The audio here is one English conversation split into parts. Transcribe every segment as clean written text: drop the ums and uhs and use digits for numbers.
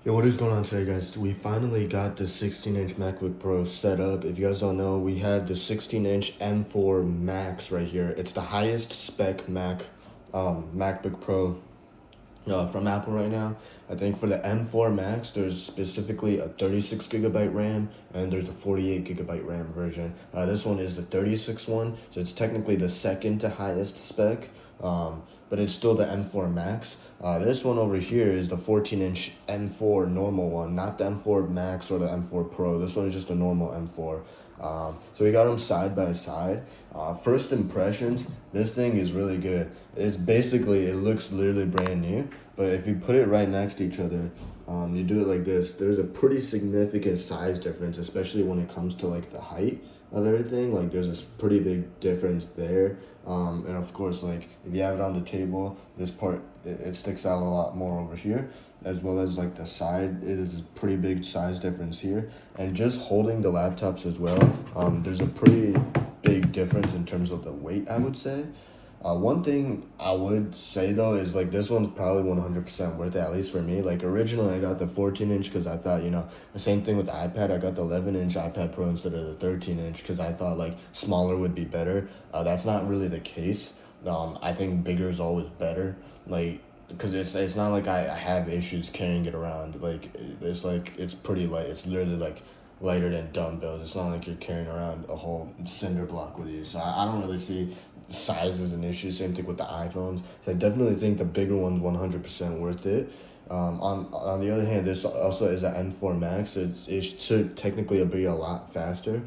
Yo, what is going on today, guys? We finally got the 16-inch MacBook Pro set up. If you guys don't know, we have the 16-inch M4 Max right here. It's the highest spec MacBook Pro from Apple right now. I think for the M4 Max, there's specifically a 36 gigabyte RAM and there's a 48 gigabyte RAM version. This one is the 36 one, so it's technically the second to highest spec, but it's still the M4 Max. This one over here is the 14-inch M4 normal one, not the M4 Max or the M4 Pro. This one is just a normal M4. So we got them side by side. First impressions, this thing is really good. It's basically, it looks literally brand new, but if you put it right next to each other, you do it like this, there's a pretty significant size difference, especially when it comes to like the height of everything. Like there's this pretty big difference there. And of course, like if you have it on the table, this part, it sticks out a lot more over here, as well as like the side. It is a pretty big size difference here. And just holding the laptops as well, there's a pretty big difference in terms of the weight, I would say. One thing I would say though is like this one's probably 100% worth it, at least for me. Like originally I got the 14-inch because I thought, the same thing with the iPad. I got the 11-inch iPad Pro instead of the 13-inch because I thought like smaller would be better. That's not really the case. I think bigger is always better. Like because it's not like I have issues carrying it around. Like it's pretty light. It's literally like lighter than dumbbells. It's not like you're carrying around a whole cinder block with you. So I don't really see size as an issue. Same thing with the iPhones. So I definitely think the bigger one's 100% worth it. On the other hand, this also is an M4 Max. So it should technically be a lot faster.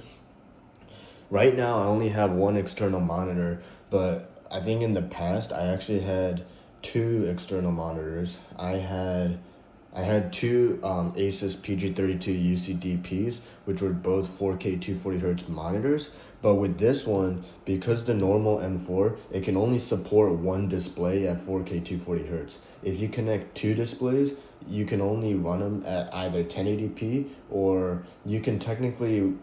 Right now, I only have one external monitor, but I think in the past I actually had two external monitors. I had two Asus PG32 UCDPs, which were both 4K 240Hz monitors. But with this one, because the normal M4, it can only support one display at 4K 240Hz. If you connect two displays, you can only run them at either 1080p, or you can technically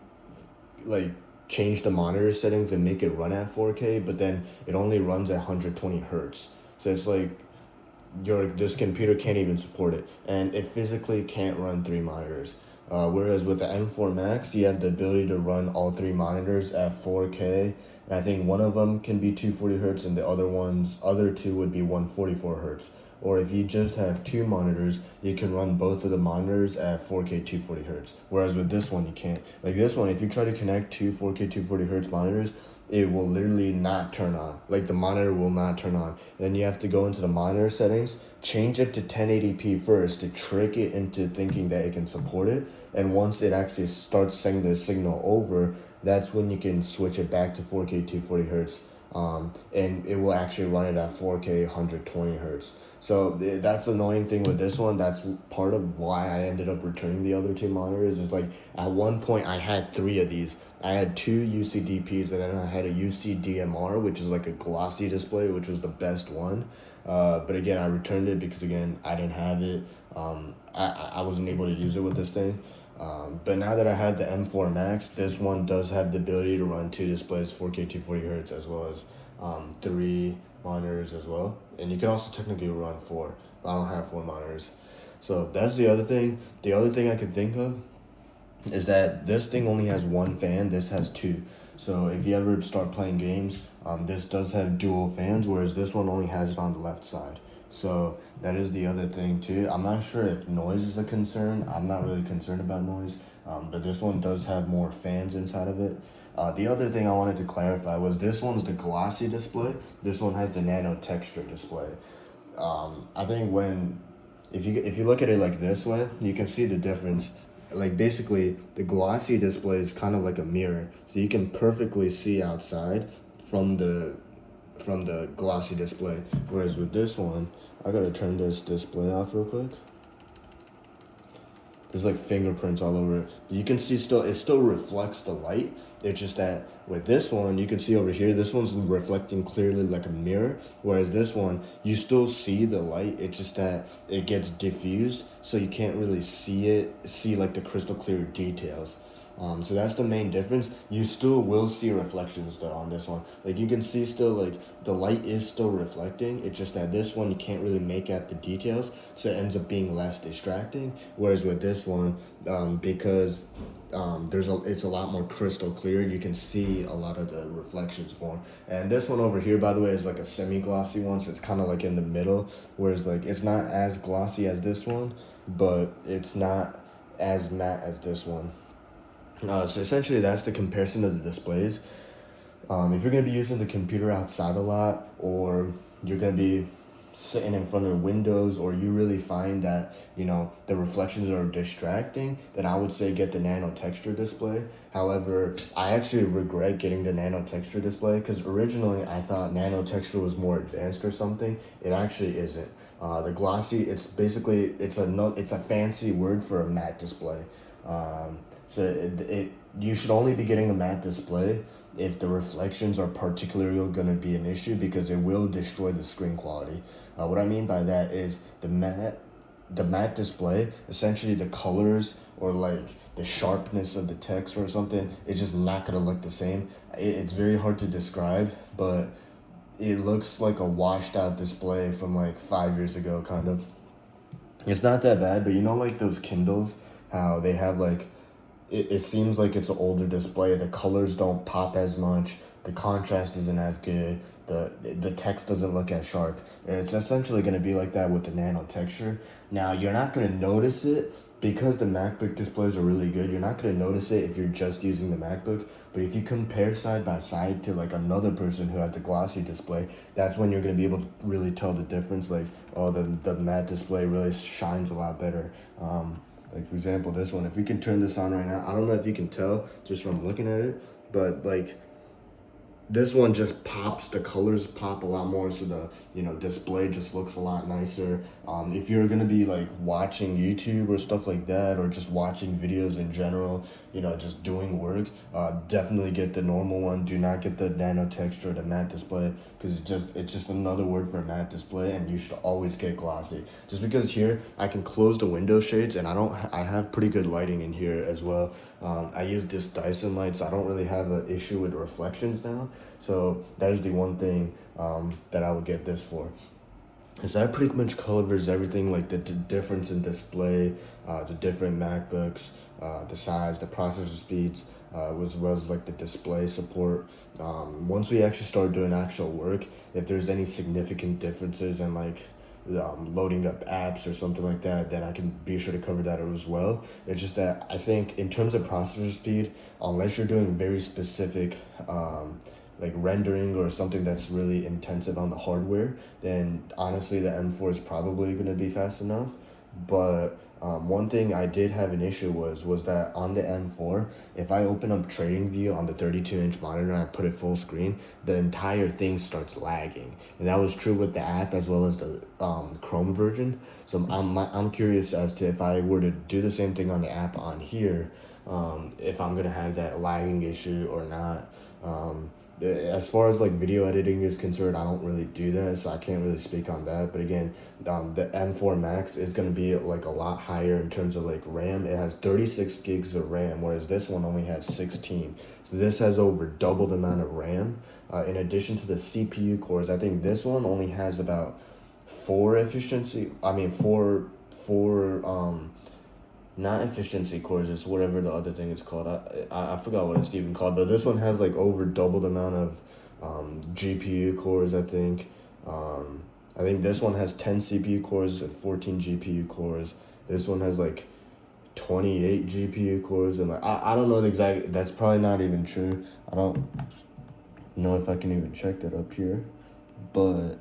like change the monitor settings and make it run at 4K, but then it only runs at 120 hertz. So it's like this computer can't even support it, and it physically can't run three monitors. Whereas with the M4 Max, you have the ability to run all three monitors at 4K, and I think one of them can be 240 hertz, and the other two would be 144 hertz. Or if you just have two monitors, you can run both of the monitors at 4K 240 hertz. Whereas with this one, you can't. Like this one, if you try to connect two 4K 240 hertz monitors, it will literally not turn on. Like the monitor will not turn on. Then you have to go into the monitor settings, change it to 1080p first to trick it into thinking that it can support it. And once it actually starts sending the signal over, that's when you can switch it back to 4K 240 hertz. And it will actually run it at 4K 120 hertz. So that's the annoying thing with this one. That's part of why I ended up returning the other two monitors. Is like at one point I had three of these. I had two UCDPs, and then I had a UCDMR, which is like a glossy display, which was the best one. But again, I returned it because again I didn't have it. I wasn't able to use it with this thing. But now that I have the M4 Max, this one does have the ability to run two displays, 4K 240 hertz, as well as three monitors as well. And you can also technically run four, but I don't have four monitors. So that's the other thing. The other thing I could think of is that this thing only has one fan. This has two. So if you ever start playing games, this does have dual fans, whereas this one only has it on the left side. So that is the other thing too. I'm not sure if noise is a concern. I'm not really concerned about noise, but this one does have more fans inside of it. The other thing I wanted to clarify was this one's the glossy display. This one has the Nano-texture display. I think if you look at it like this way, you can see the difference. Like basically, the glossy display is kind of like a mirror, so you can perfectly see outside from the glossy display. Whereas with this one, I gotta turn this display off real quick. There's like fingerprints all over it. You can see it still reflects the light. It's just that with this one, you can see over here, this one's reflecting clearly like a mirror. Whereas this one, you still see the light. It's just that it gets diffused, so you can't really see like the crystal clear details. So that's the main difference. You still will see reflections though on this one. Like you can see still like the light is still reflecting. It's just that this one you can't really make out the details, so it ends up being less distracting. Whereas with this one, because it's a lot more crystal clear, you can see a lot of the reflections more. And this one over here, by the way, is like a semi-glossy one, so it's kind of like in the middle. Whereas like it's not as glossy as this one, but it's not as matte as this one. So essentially that's the comparison of the displays. If you're gonna be using the computer outside a lot, or you're gonna be sitting in front of windows, or you really find that the reflections are distracting, then I would say get the Nano-texture display. However, I actually regret getting the Nano-texture display because originally I thought Nano-texture was more advanced or something. It actually isn't. The glossy, it's a fancy word for a matte display. So you should only be getting a matte display if the reflections are particularly going to be an issue, because it will destroy the screen quality. What I mean by that is the matte display, essentially the colors or like the sharpness of the text or something, it's just not going to look the same. It's very hard to describe, but it looks like a washed out display from like 5 years ago, kind of. It's not that bad, but like those Kindles, how they have like, it seems like it's an older display. The colors don't pop as much. The contrast isn't as good. The text doesn't look as sharp. It's essentially going to be like that with the Nano-texture. Now, you're not going to notice it because the MacBook displays are really good. You're not going to notice it if you're just using the MacBook. But if you compare side by side to like another person who has the glossy display, that's when you're going to be able to really tell the difference. Like, oh, the matte display really shines a lot better. Like for example, this one, if we can turn this on right now, I don't know if you can tell just from looking at it, but like this one just pops, the colors pop a lot more, so the display just looks a lot nicer. If you're gonna be like watching YouTube or stuff like that, or just watching videos in general, just doing work, definitely get the normal one. Do not get the Nano-texture, the matte display, because it's just another word for a matte display, and you should always get glossy. Just because here I can close the window shades, and I have pretty good lighting in here as well. I use this Dyson light, so I don't really have an issue with reflections now. So that is the one thing that I would get this for. Is that pretty much covers everything, like the difference in display, the different MacBooks, the size, the processor speeds, as well as like the display support. Once we actually start doing actual work, if there's any significant differences in like loading up apps or something like that, then I can be sure to cover that as well. It's just that I think in terms of processor speed, unless you're doing very specific like rendering or something that's really intensive on the hardware, then honestly the M4 is probably going to be fast enough. But one thing I did have an issue was that on the M4, if I open up TradingView on the 32-inch monitor and I put it full screen, the entire thing starts lagging. And that was true with the app as well as the Chrome version. So I'm curious as to if I were to do the same thing on the app on here, if I'm going to have that lagging issue or not. As far as like video editing is concerned, I don't really do that, so I can't really speak on that. But again, the M4 Max is going to be like a lot higher in terms of like RAM. It has 36 gigs of RAM, whereas this one only has 16. So this has over double the amount of RAM. In addition to the CPU cores, I think this one only has about four not efficiency cores, it's whatever the other thing is called. I forgot what it's even called, but this one has like over double the amount of GPU cores, I think. I think this one has 10 CPU cores and 14 GPU cores. This one has like 28 GPU cores, and like I don't know the exact, that's probably not even true. I don't know if I can even check that up here, but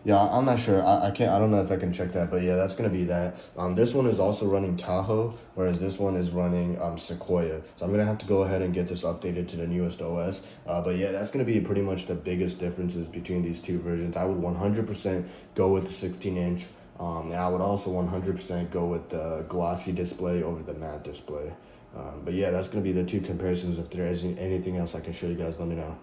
yeah, I'm not sure. I don't know if I can check that, but yeah, that's gonna be that. This one is also running Tahoe, whereas this one is running Sequoia. So I'm gonna have to go ahead and get this updated to the newest OS. But yeah, that's gonna be pretty much the biggest differences between these two versions. I would 100% go with the 16-inch. And I would also 100% go with the glossy display over the matte display. But yeah, that's gonna be the two comparisons. If there is anything else I can show you guys, let me know.